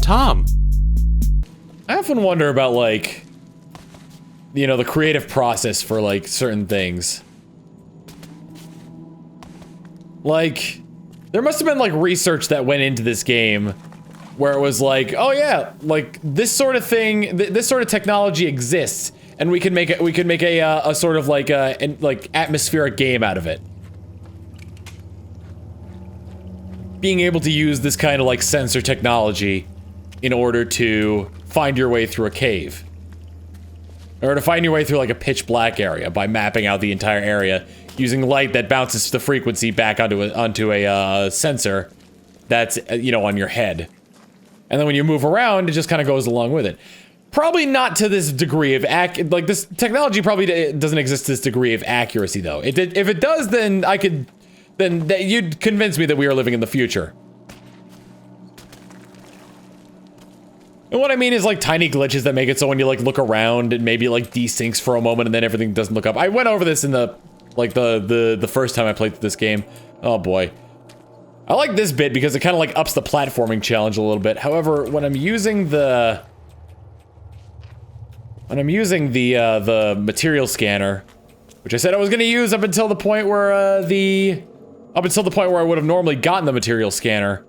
Tom. I often wonder about, like, you know, the creative process for, like, certain things. Like, there must have been, like, research that went into this game where it was like, oh yeah, like, this sort of thing, this sort of technology exists, and we can make a sort of, like, atmospheric game out of it. Being able to use this kind of, like, sensor technology in order to find your way through a cave. Or to find your way through, like, a pitch black area by mapping out the entire area using light that bounces the frequency back onto a sensor that's, you know, on your head. And then when you move around, it just kind of goes along with it. Probably not to this degree of like, this technology probably doesn't exist to this degree of accuracy, though. If it does, then you'd convince me that we are living in the future. And what I mean is, like, tiny glitches that make it so when you, like, look around and maybe, like, desyncs for a moment and then everything doesn't look up. I went over this in the first time I played this game. Oh boy. I like this bit because it kind of, like, ups the platforming challenge a little bit. However, when I'm using the material scanner, which I said I was gonna use up until the point where I would have normally gotten the material scanner,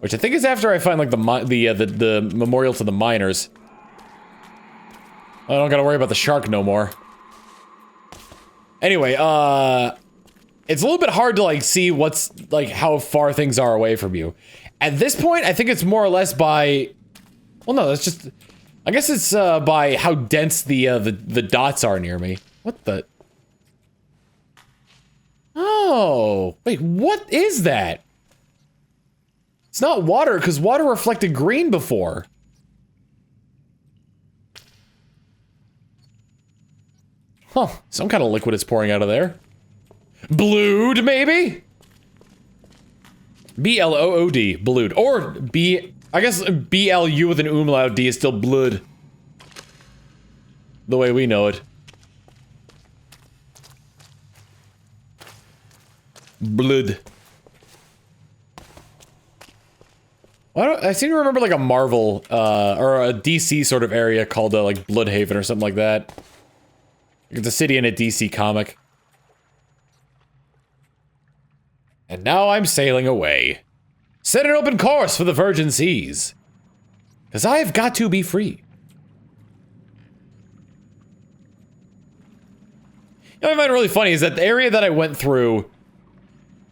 which I think is after I find, like, the memorial to the miners. I don't gotta worry about the shark no more. Anyway, it's a little bit hard to, like, see what's, like, how far things are away from you. At this point, I think it's more or less by, well, no, that's just, I guess it's, by how dense the dots are near me. What the? Oh, wait, what is that? It's not water, because water reflected green before. Huh, some kind of liquid is pouring out of there. Blood, maybe? B-L-O-O-D, blood. Or I guess B-L-U with an umlaut D is still blood. The way we know it. Blood. I seem to remember, like, a Marvel, or a DC sort of area called, like, Bloodhaven or something like that. It's a city in a DC comic. And now I'm sailing away. Set an open course for the virgin seas. 'Cause I've got to be free. You know what I find really funny is that the area that I went through,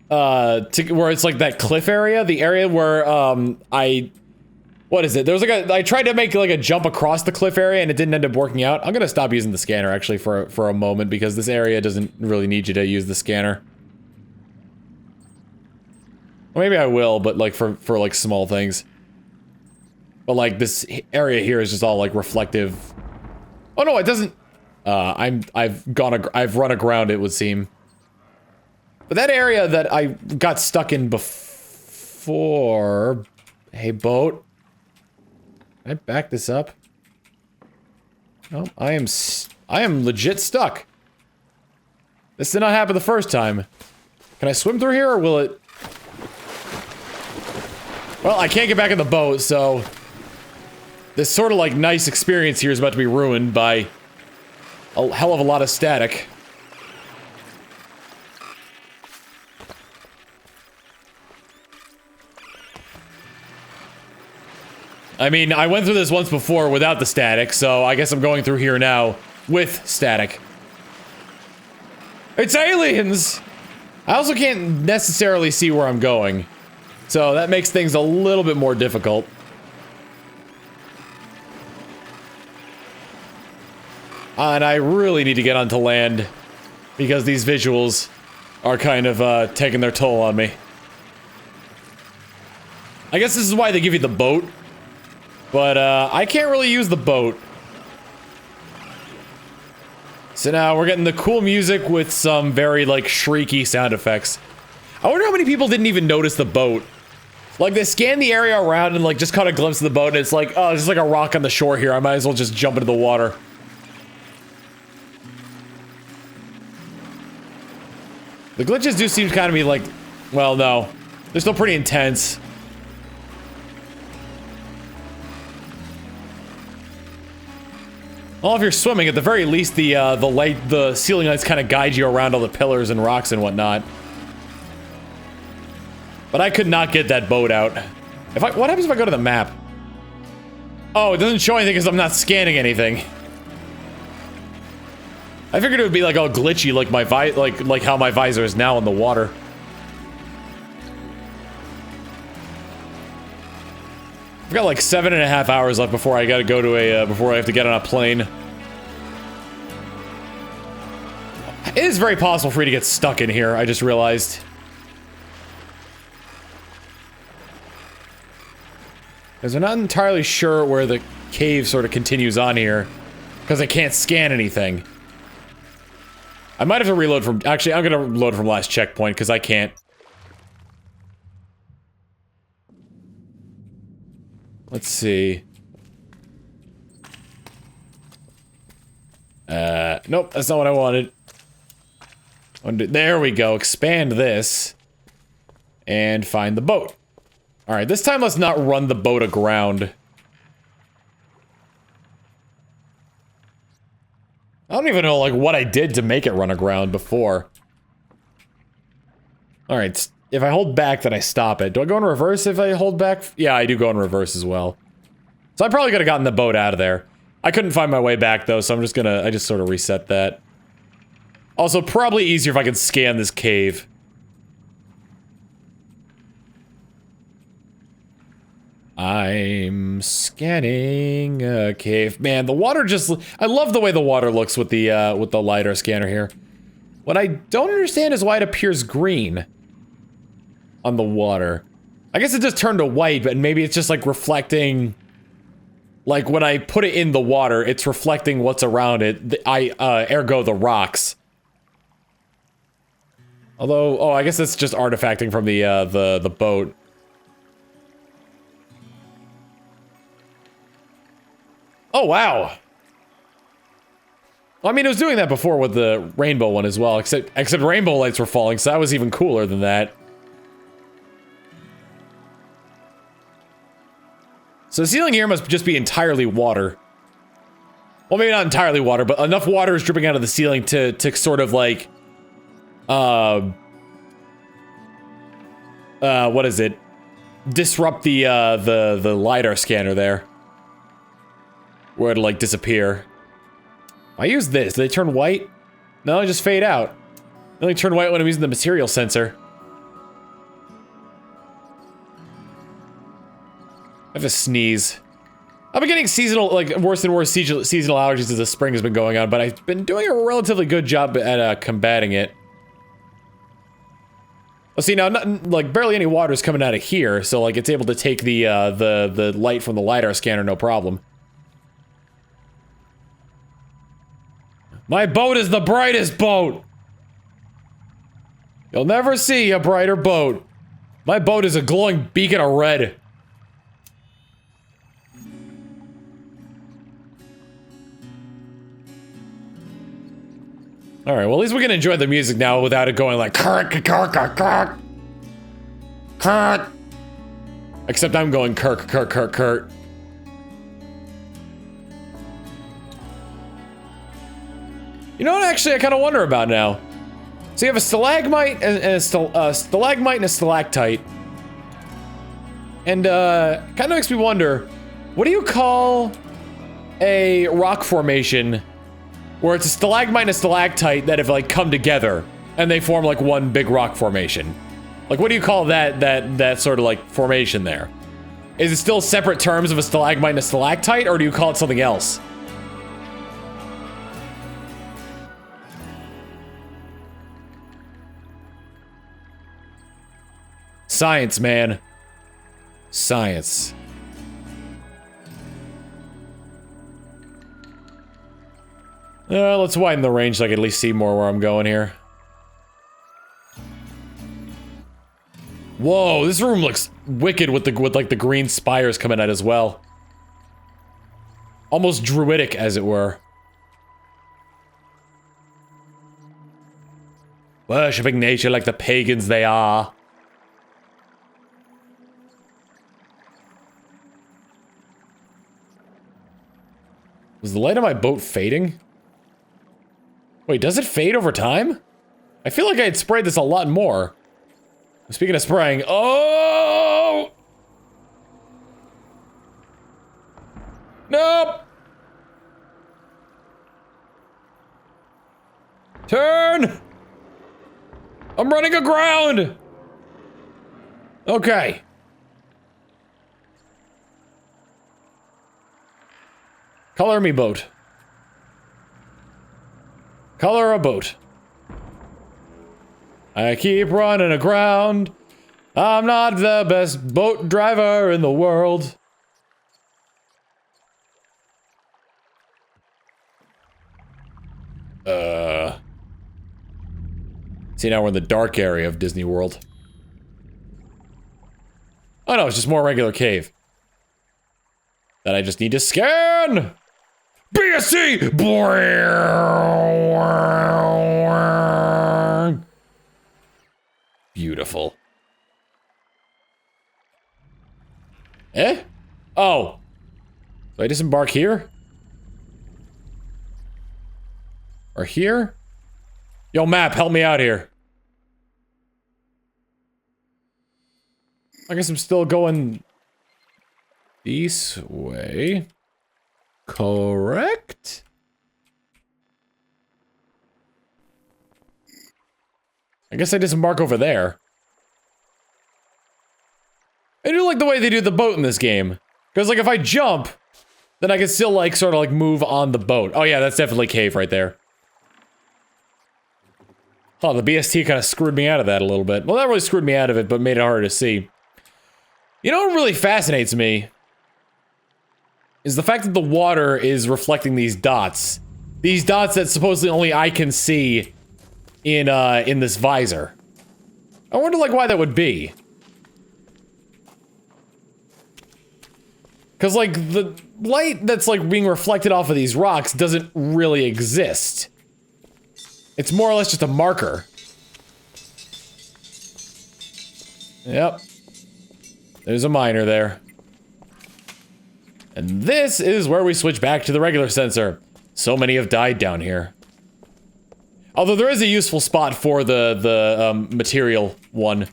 where it's like that cliff area, the area where, what is it? There was like I tried to make like a jump across the cliff area and it didn't end up working out. I'm gonna stop using the scanner actually for a moment because this area doesn't really need you to use the scanner. Or maybe I will, but like for like small things. But like this area here is just all like reflective. Oh no, it doesn't. I've run aground, it would seem. But that area that I got stuck in before... Hey, boat. Can I back this up? No, I am legit stuck. This did not happen the first time. Can I swim through here, or will it... Well, I can't get back in the boat, so... This sort of, like, nice experience here is about to be ruined by... a hell of a lot of static. I mean, I went through this once before without the static, so I guess I'm going through here now with static. It's aliens! I also can't necessarily see where I'm going, so that makes things a little bit more difficult. And I really need to get onto land, because these visuals are kind of, taking their toll on me. I guess this is why they give you the boat. But, I can't really use the boat. So now we're getting the cool music with some very, like, shrieky sound effects. I wonder how many people didn't even notice the boat. Like, they scanned the area around and, like, just caught a glimpse of the boat, and it's like, oh, there's just like a rock on the shore here. I might as well just jump into the water. The glitches do seem to kind of be like, well, no. They're still pretty intense. Well, if you're swimming, at the very least, the ceiling lights kind of guide you around all the pillars and rocks and whatnot. But I could not get that boat out. What happens if I go to the map? Oh, it doesn't show anything because I'm not scanning anything. I figured it would be like all glitchy, like my like how my visor is now in the water. I've got like 7.5 hours left before I gotta go to a, before I have to get on a plane. It is very possible for me to get stuck in here, I just realized. Because I'm not entirely sure where the cave sort of continues on here. Because I can't scan anything. I might have to reload from... Actually, I'm gonna load from last checkpoint, because I can't. Let's see. Nope, that's not what I wanted. There we go, expand this. And find the boat. Alright, this time let's not run the boat aground. I don't even know, like, what I did to make it run aground before. Alright, if I hold back, then I stop it. Do I go in reverse if I hold back? Yeah, I do go in reverse as well. So I probably could have gotten the boat out of there. I couldn't find my way back, though, so I'm just gonna... I just sort of reset that. Also, probably easier if I could scan this cave. I'm scanning a cave. Man, the water just... I love the way the water looks with the LIDAR scanner here. What I don't understand is why it appears green on the water. I guess it just turned to white, but maybe it's just like reflecting... Like when I put it in the water, it's reflecting what's around it. Ergo the rocks. Although, oh, I guess it's just artifacting from the boat. Oh, wow. Well, I mean, it was doing that before with the rainbow one as well, except rainbow lights were falling, so that was even cooler than that. So the ceiling here must just be entirely water. Well, maybe not entirely water, but enough water is dripping out of the ceiling to sort of like... what is it? Disrupt the LIDAR scanner there. Where it'll, like, disappear. I use this. Do they turn white? No, they just fade out. They only turn white when I'm using the material sensor. I have to sneeze. I've been getting seasonal, like, worse and worse seasonal allergies as the spring has been going on, but I've been doing a relatively good job at combating it. Well, see, now, like, barely any water is coming out of here, so, like, it's able to take the light from the LIDAR scanner, no problem. My boat is the brightest boat! You'll never see a brighter boat. My boat is a glowing beacon of red. Alright, well at least we can enjoy the music now without it going like kirk, kirk, kirk, kirk. Kirk. Except I'm going kirk, kirk, kirk, kirk. You know what, actually, I kind of wonder about now. So you have a stalagmite and a stalagmite and a stalactite. And, kind of makes me wonder, what do you call a rock formation where it's a stalagmite and a stalactite that have, like, come together and they form, like, one big rock formation? Like, what do you call that sort of, like, formation there? Is it still separate terms of a stalagmite and a stalactite, or do you call it something else? Science, man. Science. Let's widen the range so I can at least see more where I'm going here. Whoa, this room looks wicked with like the green spires coming out as well. Almost druidic, as it were. Worshipping nature like the pagans they are. Was the light on my boat fading? Wait, does it fade over time? I feel like I had sprayed this a lot more. Speaking of spraying, oh! Nope! Turn! I'm running aground! Okay. Color me boat. Color a boat. I keep running aground. I'm not the best boat driver in the world. See, now we're in the dark area of Disney World. Oh no, it's just more regular cave. That I just need to scan! BSC! Beautiful. Eh? Oh. So I disembark here? Or here? Yo, map, help me out here. I guess I'm still going this way. Correct? I guess I disembark over there. I do like the way they do the boat in this game. Because, like, if I jump, then I can still, like, sort of, like, move on the boat. Oh, yeah, that's definitely cave right there. Oh, the BST kind of screwed me out of that a little bit. Well, that really screwed me out of it, but made it harder to see. You know what really fascinates me? Is the fact that the water is reflecting these dots. These dots that supposedly only I can see in this visor. I wonder, like, why that would be. Because, like, the light that's, like, being reflected off of these rocks doesn't really exist. It's more or less just a marker. Yep. There's a miner there. And this is where we switch back to the regular sensor. So many have died down here. Although there is a useful spot for the material one.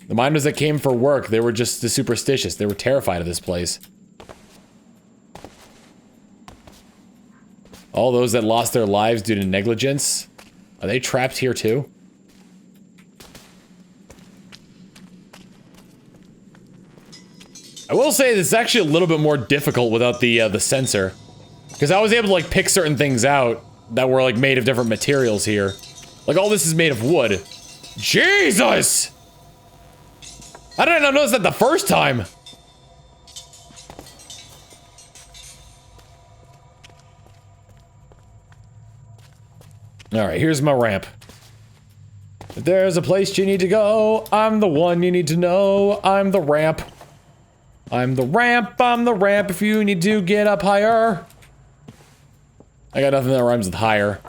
The miners that came for work, they were just superstitious. They were terrified of this place. All those that lost their lives due to negligence, are they trapped here too? I will say this is actually a little bit more difficult without the sensor. Because I was able to, like, pick certain things out that were, like, made of different materials here. Like, all this is made of wood. Jesus! How did I not notice that the first time? Alright, here's my ramp. If there's a place you need to go, I'm the one you need to know. I'm the ramp. I'm the ramp if you need to get up higher. I got nothing that rhymes with higher.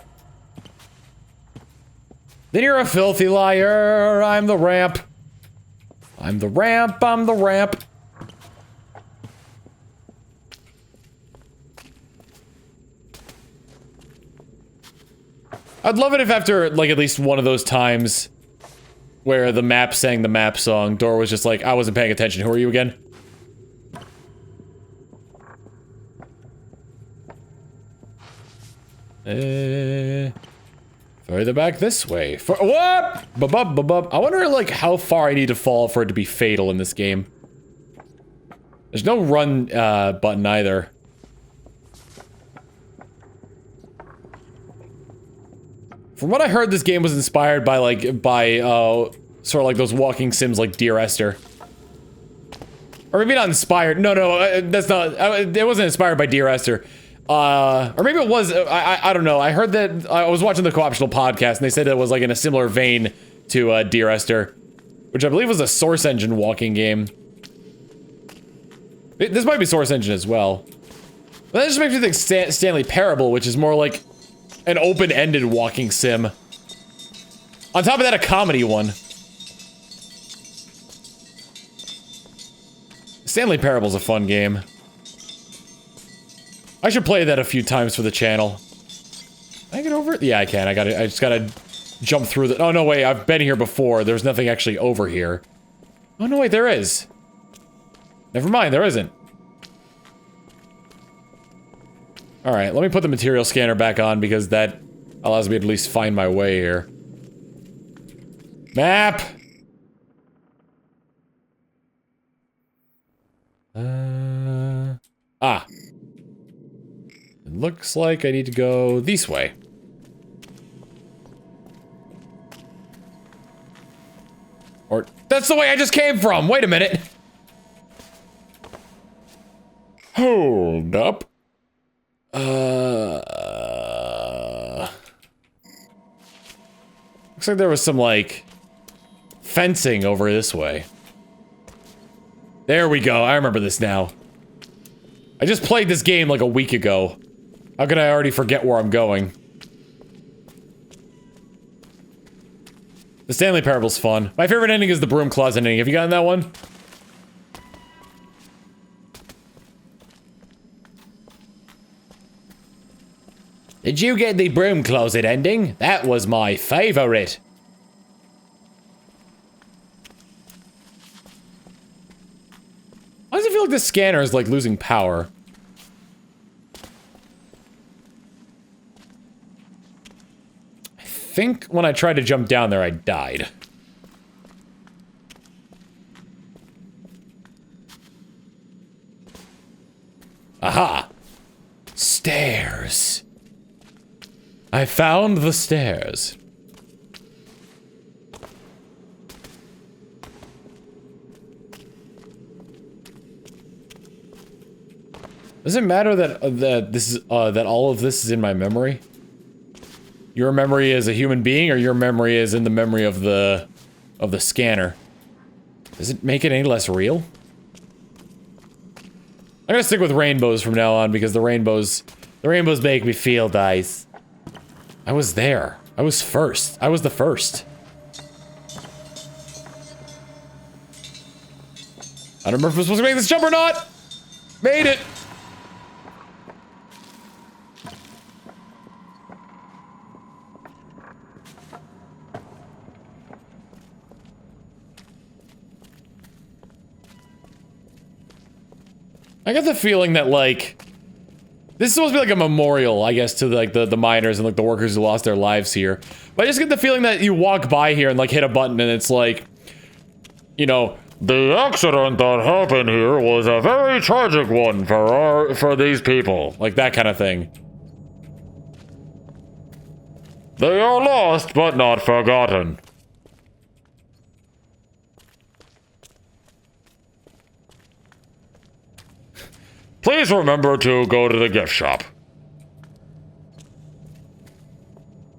Then you're a filthy liar. I'm the ramp. I'm the ramp, I'm the ramp. I'd love it if after, like, at least one of those times where the map sang the map song, Dora was just like, I wasn't paying attention. Who are you again? Further back this way. What? I wonder, like, how far I need to fall for it to be fatal in this game. There's no run button either. From what I heard, this game was inspired by, like, sort of like those walking sims like Dear Esther. Or maybe not inspired. No, that's not. It wasn't inspired by Dear Esther. Or maybe it was. I don't know. I heard that. I was watching the Co-optional podcast, and they said it was like in a similar vein to Dear Esther, which I believe was a Source Engine walking game. This might be Source Engine as well. But that just makes me think Stanley Parable, which is more like an open-ended walking sim. On top of that, a comedy one. Stanley Parable's a fun game. I should play that a few times for the channel. Can I get over it? Yeah, I can. I just gotta jump through the— oh, no, wait. I've been here before. There's nothing actually over here. Oh, no, wait. There is. Never mind. There isn't. Alright, let me put the material scanner back on because that allows me to at least find my way here. Map! Ah. It looks like I need to go this way. Or— that's the way I just came from! Wait a minute! Hold up. Looks like there was some, like, fencing over this way. There we go. I remember this now. I just played this game like a week ago. How could I already forget where I'm going? The Stanley Parable's fun. My favorite ending is the broom closet ending. Have you gotten that one? Did you get the broom closet ending? That was my favorite. Why does it feel like this scanner is like losing power? I think when I tried to jump down there, I died. Aha! Stairs. I found the stairs. Does it matter that that all of this is in my memory? Your memory as a human being, or your memory is in the memory of the scanner? Does it make it any less real? I'm gonna stick with rainbows from now on because the rainbows make me feel nice. I was there. I was first. I was the first. I don't remember if I was supposed to make this jump or not! Made it! I got the feeling that, like, this is supposed to be like a memorial, I guess, to like the miners and like the workers who lost their lives here. But I just get the feeling that you walk by here and like hit a button and it's like, you know, the accident that happened here was a very tragic one for these people, like that kind of thing. They are lost but not forgotten. Please remember to go to the gift shop.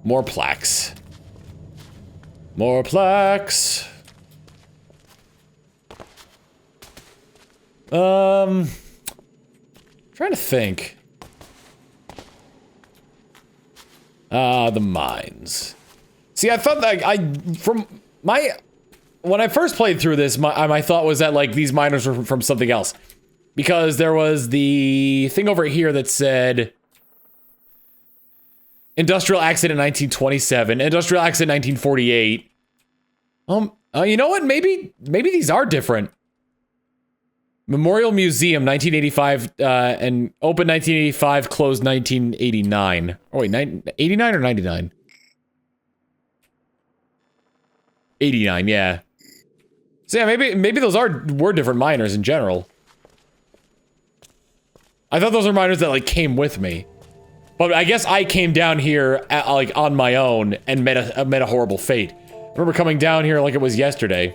More plaques. More plaques. Trying to think. The mines. See, I thought that when I first played through this, my thought was that like these miners were from something else. Because there was the thing over here that said industrial accident 1927, industrial accident 1948. You know what? Maybe these are different. Memorial Museum 1985 and open 1985, closed 1989. Oh wait, 89 or 99? 89, yeah. So yeah, maybe those were different miners in general. I thought those were miners that, like, came with me. But I guess I came down here, like, on my own and met a horrible fate. I remember coming down here like it was yesterday.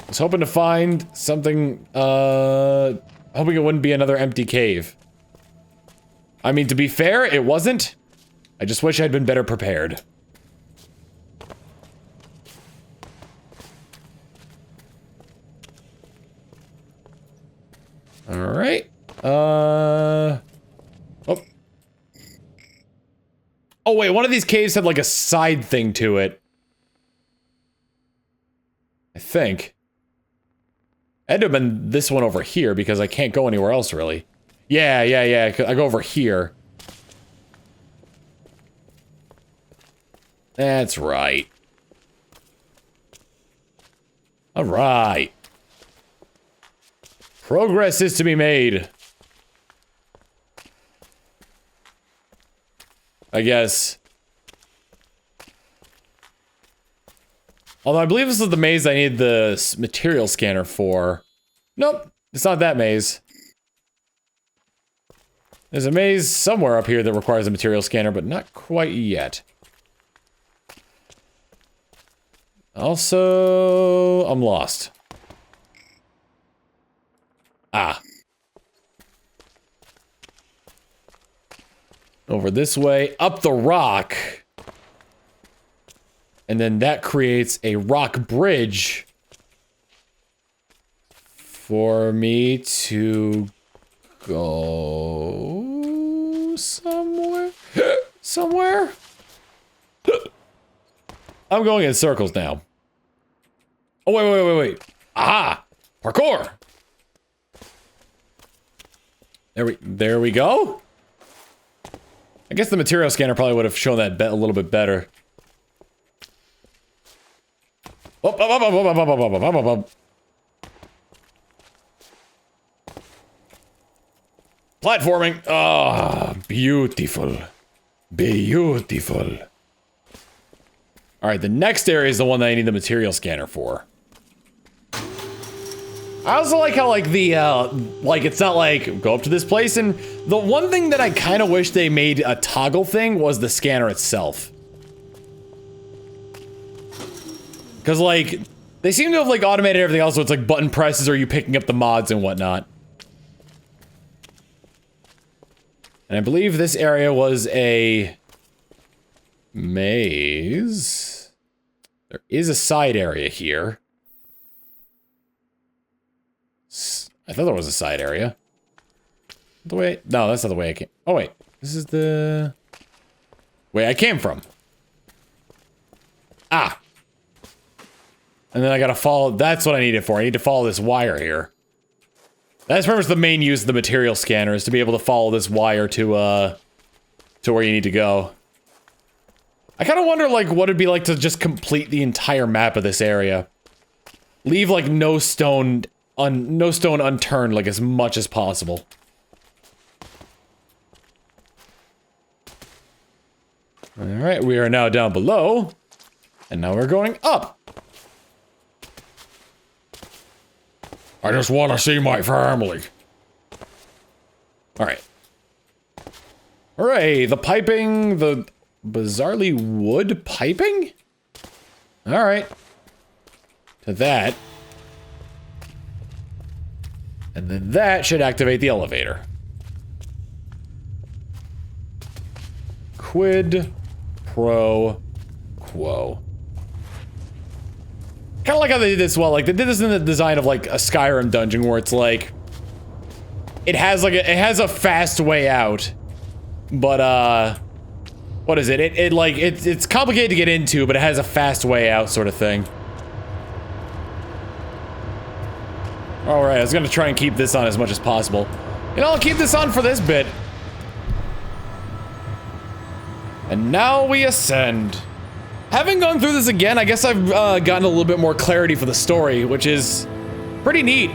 I was hoping to find something, hoping it wouldn't be another empty cave. I mean, to be fair, it wasn't. I just wish I'd been better prepared. Alright. Oh. Oh, wait, one of these caves had, like, a side thing to it. I think. It had to have been this one over here because I can't go anywhere else, really. Yeah. I go over here. That's right. All right. Progress is to be made. I guess. Although I believe this is the maze I need the material scanner for. Nope, it's not that maze. There's a maze somewhere up here that requires a material scanner, but not quite yet. Also, I'm lost. Ah. Over this way, up the rock. And then that creates a rock bridge for me to go somewhere. Somewhere? I'm going in circles now. Oh, wait. Aha! Parkour! There we go? I guess the material scanner probably would have shown that a little bit better. Platforming. Ah, beautiful. Beautiful. Alright, the next area is the one that I need the material scanner for. I also like how, like, the, like, it's not like, go up to this place, and the one thing that I kind of wish they made a toggle thing was the scanner itself. Because, like, they seem to have, like, automated everything else, so it's like button presses or you picking up the mods and whatnot. And I believe this area was a maze. There is a side area here. I thought there was a side area. The way... No, that's not the way I came... Oh, wait. This is the... way I came from. Ah! And then I gotta follow... That's what I need it for. I need to follow this wire here. That's pretty much the main use of the material scanner, is to be able to follow this wire to where you need to go. I kind of wonder, like, what it'd be like to just complete the entire map of this area. Leave, like, no stone unturned, like, as much as possible. Alright, we are now down below. And now we're going up. I just want to see my family. Alright. Hooray, the piping, the bizarrely wood piping? Alright. To that. And then that should activate the elevator. Quid pro quo. Kind of like how they did this well. Like, they did this in the design of, like, a Skyrim dungeon where it's like... It has, like, it has a fast way out. But, what is it? It's complicated to get into, but it has a fast way out sort of thing. Alright, I was gonna try and keep this on as much as possible. You know, I'll keep this on for this bit. And now we ascend. Having gone through this again, I guess I've gotten a little bit more clarity for the story, which is pretty neat.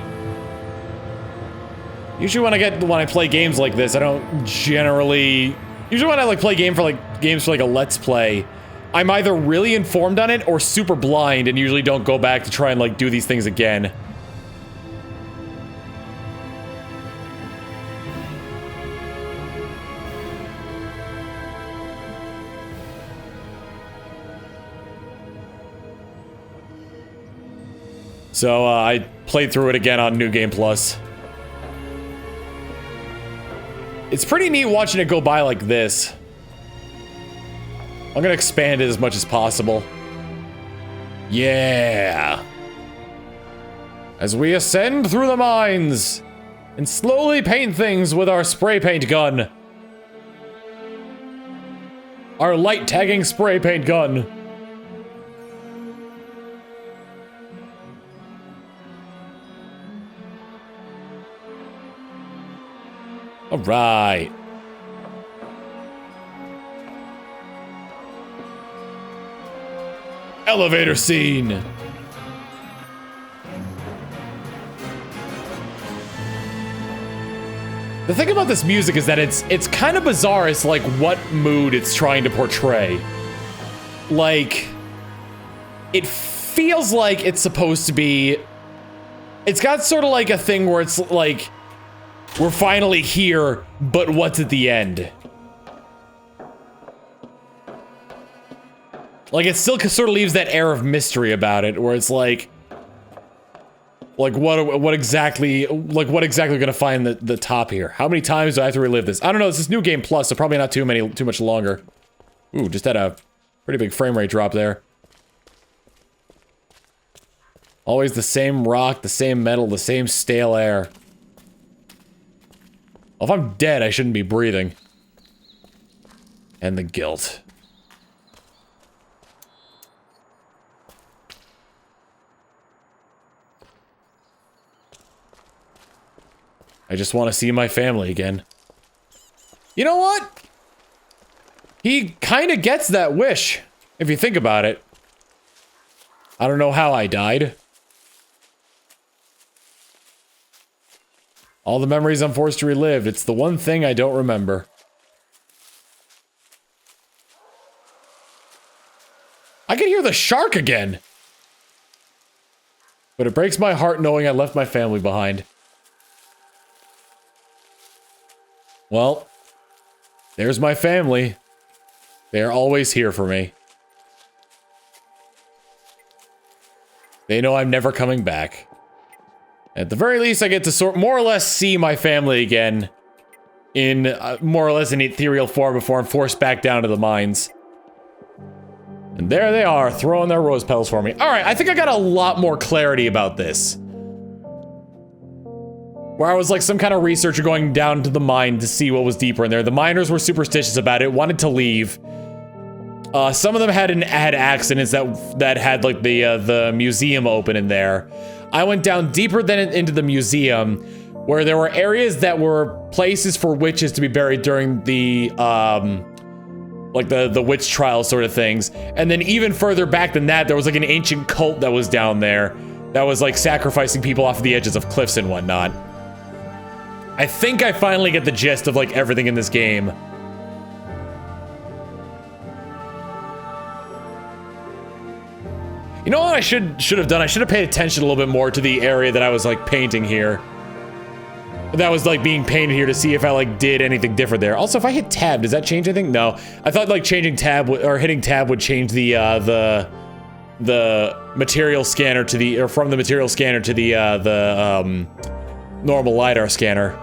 Usually when I play games like this, I don't generally... Usually when I play games for like a Let's Play, I'm either really informed on it or super blind and usually don't go back to try and like do these things again. So, I played through it again on New Game Plus. It's pretty neat watching it go by like this. I'm gonna expand it as much as possible. Yeah! As we ascend through the mines, and slowly paint things with our spray paint gun. Our light tagging spray paint gun. All right. Elevator scene. The thing about this music is that it's kind of bizarre as to, like, what mood it's trying to portray. Like, it feels like it's supposed to be... It's got sort of like a thing where it's like, we're finally here, but what's at the end? Like, it still sort of leaves that air of mystery about it, where it's like what exactly gonna find the top here? How many times do I have to relive this? I don't know, this is New Game Plus, so probably not too much longer. Ooh, just had a pretty big frame rate drop there. Always the same rock, the same metal, the same stale air. Well, if I'm dead, I shouldn't be breathing. And the guilt. I just want to see my family again. You know what? He kind of gets that wish, if you think about it. I don't know how I died. All the memories I'm forced to relive, it's the one thing I don't remember. I can hear the shark again! But it breaks my heart knowing I left my family behind. Well, there's my family. They are always here for me. They know I'm never coming back. At the very least, I get to more or less see my family again in more or less an ethereal form before I'm forced back down to the mines. And there they are, throwing their rose petals for me. Alright, I think I got a lot more clarity about this. Where I was like some kind of researcher going down to the mine to see what was deeper in there. The miners were superstitious about it, wanted to leave. Some of them had accidents that had like the museum open in there. I went down deeper into the museum, where there were areas that were places for witches to be buried during the like the witch trial sort of things. And then even further back than that, there was like an ancient cult that was down there that was like sacrificing people off the edges of cliffs and whatnot. I think I finally get the gist of like everything in this game. You know what I should have done? I should have paid attention a little bit more to the area that I was like painting here. That was like being painted here to see if I like did anything different there. Also, if I hit tab, does that change anything? No. I thought like changing tab or hitting tab would change the material scanner to the, or from the material scanner to the normal LIDAR scanner.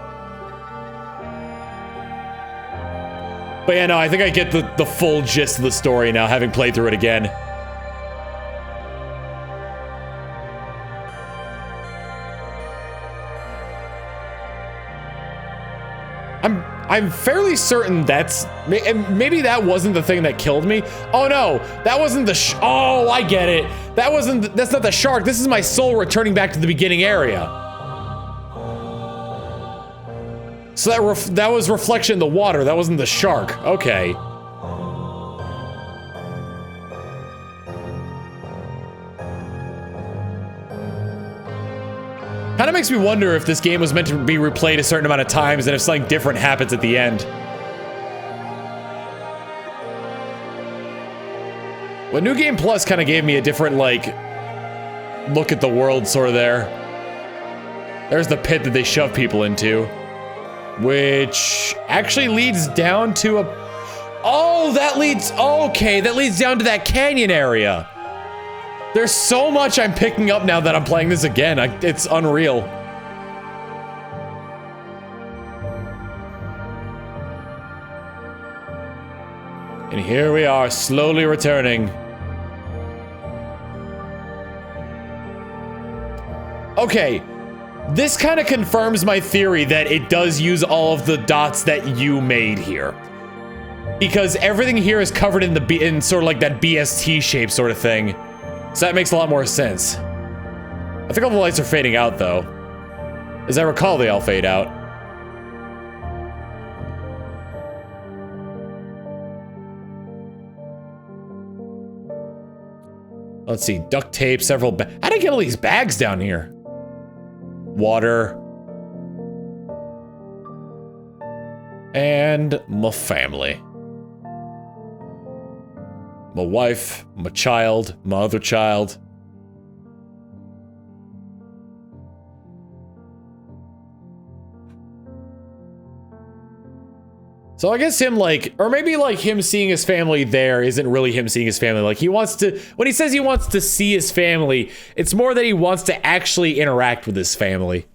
But yeah, no, I think I get the full gist of the story now, having played through it again. I'm fairly certain that's, maybe that wasn't the thing that killed me. Oh no, that wasn't the oh, I get it. That's not the shark. This is my soul returning back to the beginning area. So that was reflection in the water. That wasn't the shark. Okay. Kind of makes me wonder if this game was meant to be replayed a certain amount of times and if something different happens at the end. Well, New Game Plus kind of gave me a different, like, look at the world sort of there. There's the pit that they shove people into. Which actually leads down to a... Oh, that leads... Okay, that leads down to that canyon area. There's so much I'm picking up now that I'm playing this again. It's unreal. And here we are, slowly returning. Okay, this kind of confirms my theory that it does use all of the dots that you made here. Because everything here is covered in sort of like that BST shape sort of thing. So that makes a lot more sense. I think all the lights are fading out, though. As I recall, they all fade out. Let's see, duct tape, several how did I get all these bags down here? Water. And my family. My wife, my child, my other child. So I guess him like, or maybe like him seeing his family there isn't really him seeing his family. Like he wants to, when he says he wants to see his family, it's more that he wants to actually interact with his family.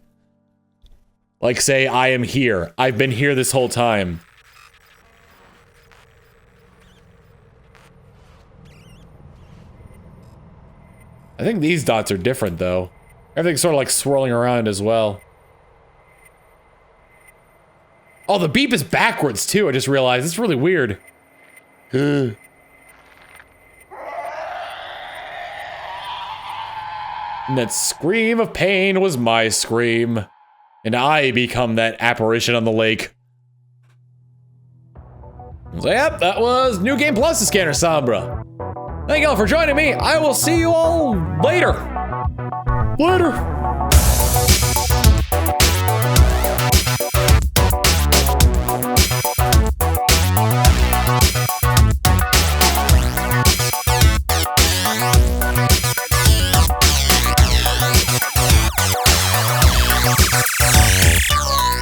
Like say, I am here. I've been here this whole time. I think these dots are different though. Everything's sort of like swirling around as well. Oh, the beep is backwards too, I just realized. It's really weird. And that scream of pain was my scream. And I become that apparition on the lake. So yep, that was New Game Plus' Scanner Sombra. Thank you all for joining me. I will see you all later. Later.